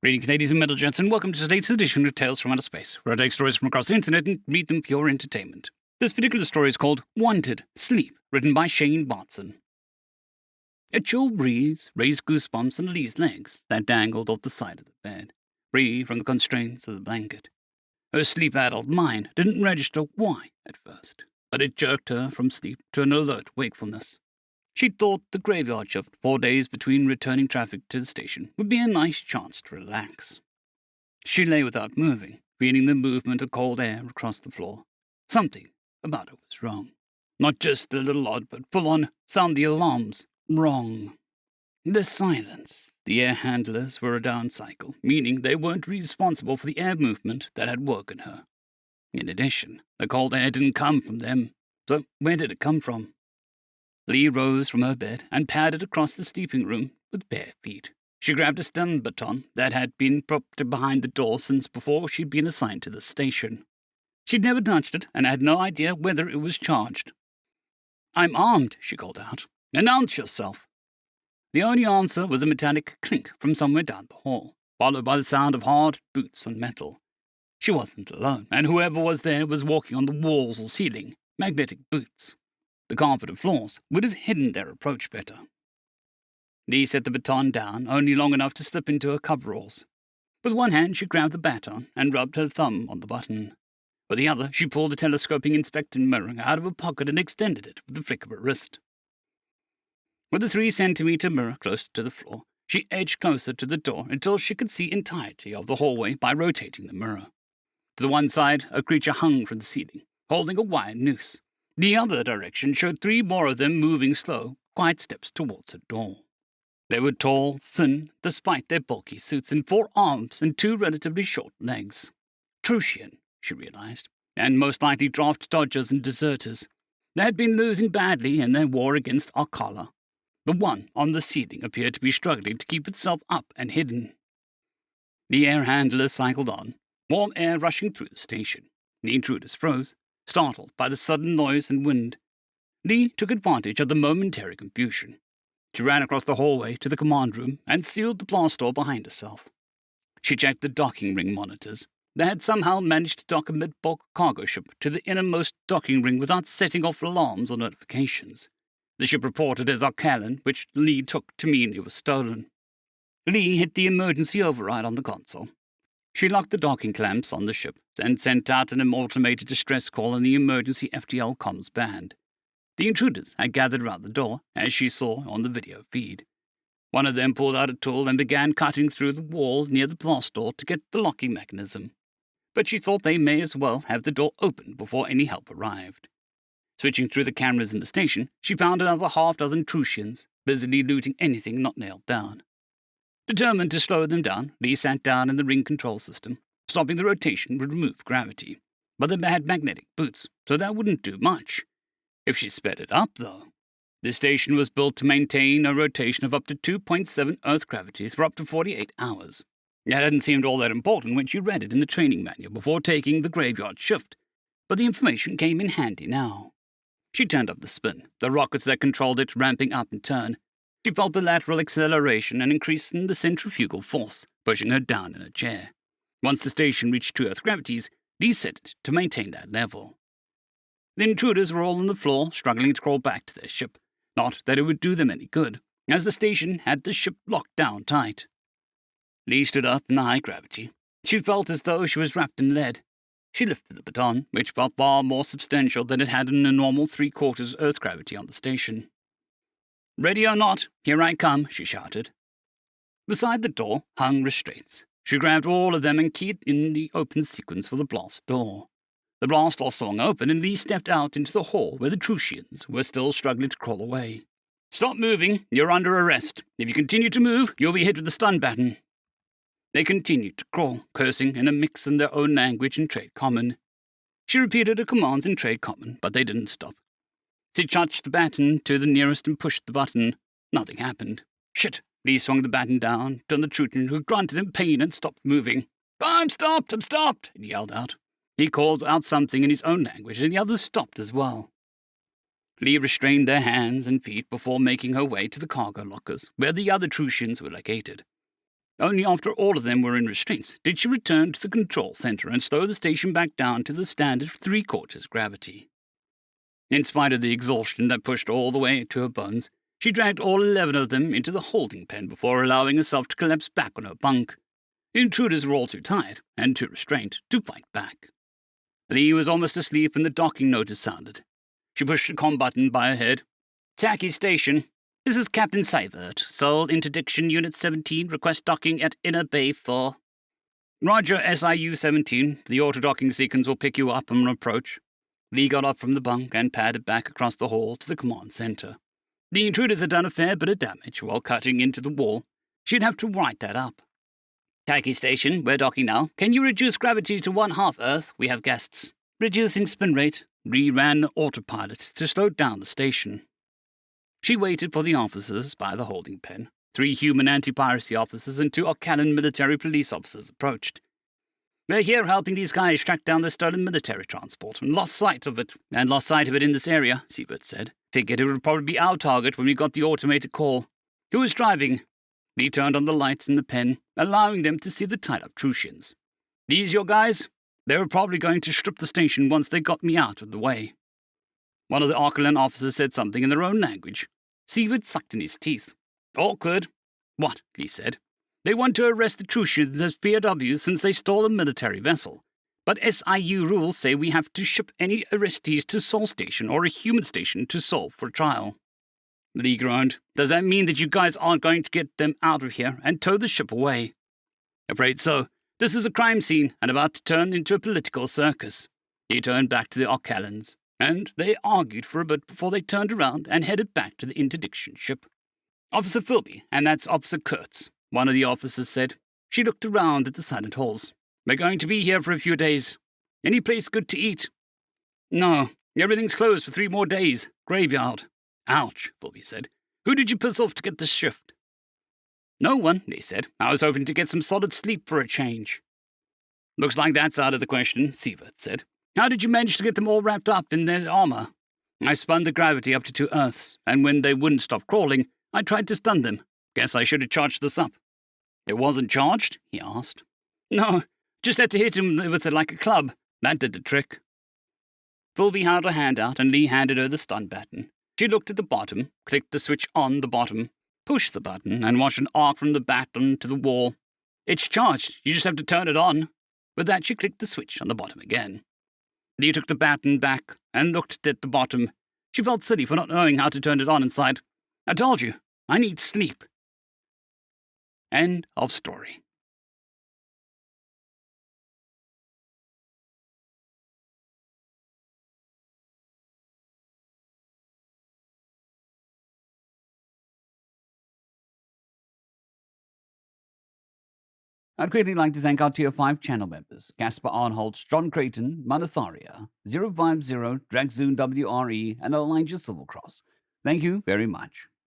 Greetings, ladies and metal gents, and welcome to today's edition of Tales from Outer Space, where I take stories from across the internet and read them for your entertainment. This particular story is called Wanted Sleep, written by Sjanevardsson. A chill breeze raised goosebumps on Lee's legs that dangled off the side of the bed, free from the constraints of the blanket. Her sleep-addled mind didn't register why at first, but it jerked her from sleep to an alert wakefulness. She thought the graveyard shift, 4 days between returning traffic to the station, would be a nice chance to relax. She lay without moving, feeling the movement of cold air across the floor. Something about it was wrong. Not just a little odd, but full-on sound the alarms. Wrong. The silence. The air handlers were a down cycle, meaning they weren't responsible for the air movement that had woken her. In addition, the cold air didn't come from them. So where did it come from? Lee rose from her bed and padded across the sleeping room with bare feet. She grabbed a stun baton that had been propped behind the door since before she'd been assigned to the station. She'd never touched it and had no idea whether it was charged. "I'm armed," she called out. "Announce yourself." The only answer was a metallic clink from somewhere down the hall, followed by the sound of hard boots on metal. She wasn't alone, and whoever was there was walking on the walls or ceiling, magnetic boots. The carpeted floors would have hidden their approach better. Lee set the baton down, only long enough to slip into her coveralls. With one hand she grabbed the baton and rubbed her thumb on the button. With the other she pulled a telescoping inspecting mirror out of her pocket and extended it with the flick of her wrist. With the 3-centimeter mirror close to the floor, she edged closer to the door until she could see entirety of the hallway by rotating the mirror. To the one side, a creature hung from the ceiling, holding a wire noose. The other direction showed 3 more of them moving slow, quiet steps towards a door. They were tall, thin, despite their bulky suits, and 4 arms and 2 relatively short legs. Trucian, she realized, and most likely draft dodgers and deserters. They had been losing badly in their war against Alcala. The one on the ceiling appeared to be struggling to keep itself up and hidden. The air handler cycled on, warm air rushing through the station. The intruders froze, startled by the sudden noise and wind. Lee took advantage of the momentary confusion. She ran across the hallway to the command room and sealed the blast door behind herself. She checked the docking ring monitors. They had somehow managed to dock a mid-bulk cargo ship to the innermost docking ring without setting off alarms or notifications. The ship reported as Arcalan, which Lee took to mean it was stolen. Lee hit the emergency override on the console. She locked the docking clamps on the ship and sent out an automated distress call on the emergency FTL comms band. The intruders had gathered around the door, as she saw on the video feed. One of them pulled out a tool and began cutting through the wall near the blast door to get the locking mechanism. But she thought they may as well have the door open before any help arrived. Switching through the cameras in the station, she found another half-dozen Trucians, busily looting anything not nailed down. Determined to slow them down, Lee sat down in the ring control system. Stopping the rotation would remove gravity, but they had magnetic boots, so that wouldn't do much. If she sped it up, though. The station was built to maintain a rotation of up to 2.7 Earth gravities for up to 48 hours. It hadn't seemed all that important when she read it in the training manual before taking the graveyard shift, but the information came in handy now. She turned up the spin, the rockets that controlled it ramping up in turn. She felt the lateral acceleration and increase in the centrifugal force, pushing her down in a chair. Once the station reached 2 Earth gravities, Lee set it to maintain that level. The intruders were all on the floor, struggling to crawl back to their ship. Not that it would do them any good, as the station had the ship locked down tight. Lee stood up in the high gravity. She felt as though she was wrapped in lead. She lifted the baton, which felt far more substantial than it had in a normal 3/4 Earth gravity on the station. "Ready or not, here I come," she shouted. Beside the door hung restraints. She grabbed all of them and keyed in the open sequence for the blast door. The blast door swung open and Lee stepped out into the hall where the Trucians were still struggling to crawl away. "Stop moving. You're under arrest. If you continue to move, you'll be hit with the stun baton." They continued to crawl, cursing in a mix in their own language and trade common. She repeated her commands in trade common, but they didn't stop. She touched the baton to the nearest and pushed the button. Nothing happened. Shit! Lee swung the baton down to the Trucian, who grunted in pain and stopped moving. I'm stopped! I'm stopped! He yelled out. He called out something in his own language, and the others stopped as well. Lee restrained their hands and feet before making her way to the cargo lockers, where the other Trucians were located. Only after all of them were in restraints did she return to the control center and slow the station back down to the standard 3/4 gravity. In spite of the exhaustion that pushed all the way to her bones, she dragged all 11 of them into the holding pen before allowing herself to collapse back on her bunk. The intruders were all too tired and too restrained to fight back. Lee was almost asleep when the docking notice sounded. She pushed the comm button by her head. "Tacky station. This is Captain Seivert, Sol Interdiction Unit 17, request docking at Inner Bay 4. Roger, SIU 17. The auto-docking sequence will pick you up on approach." Lee got up from the bunk and padded back across the hall to the command center. The intruders had done a fair bit of damage while cutting into the wall. She'd have to write that up. "Tacky station, we're docking now. Can you reduce gravity to 1/2 Earth? We have guests." Reducing spin rate, Lee ran autopilot to slow down the station. She waited for the officers by the holding pen. 3 human anti-piracy officers and 2 Occalan military police officers approached. "We're here helping these guys track down the stolen military transport and lost sight of it in this area," Sievert said. "Figured it would probably be our target when we got the automated call. Who was driving?" Lee turned on the lights in the pen, allowing them to see the tied-up Trucians. "These your guys? They were probably going to strip the station once they got me out of the way." One of the Arcalan officers said something in their own language. Sievert sucked in his teeth. "Awkward." "What?" Lee said. "They want to arrest the Trucians as POWs since they stole a military vessel. But SIU rules say we have to ship any arrestees to Sol Station or a human station to Sol for trial." Lee groaned. "Does that mean that you guys aren't going to get them out of here and tow the ship away?" "Afraid so. This is a crime scene and about to turn into a political circus." He turned back to the Ocalans, and they argued for a bit before they turned around and headed back to the interdiction ship. "Officer Philby, and that's Officer Kurtz," one of the officers said. She looked around at the silent halls. "We're going to be here for a few days. Any place good to eat?" "No, everything's closed for 3 more days. Graveyard." "Ouch," Philby said. "Who did you piss off to get this shift?" "No one," they said. "I was hoping to get some solid sleep for a change." "Looks like that's out of the question," Sievert said. "How did you manage to get them all wrapped up in their armor?" "I spun the gravity up to 2 Earths, and when they wouldn't stop crawling, I tried to stun them. Guess I should have charged this up." "It wasn't charged?" he asked. "No, just had to hit him with it like a club. That did the trick." Philby held her hand out, and Lee handed her the stun button. She looked at the bottom, clicked the switch on the bottom, pushed the button, and watched an arc from the baton to the wall. "It's charged. You just have to turn it on." With that, she clicked the switch on the bottom again. Lee took the baton back and looked at the bottom. She felt silly for not knowing how to turn it on and sighed, "I told you, I need sleep." End of story. I'd greatly like to thank our Tier 5 channel members, Caspar Arnholtz, John Creighton, Manatharia, 050, Dragzoon WRE, and Elijah Silvercross. Thank you very much.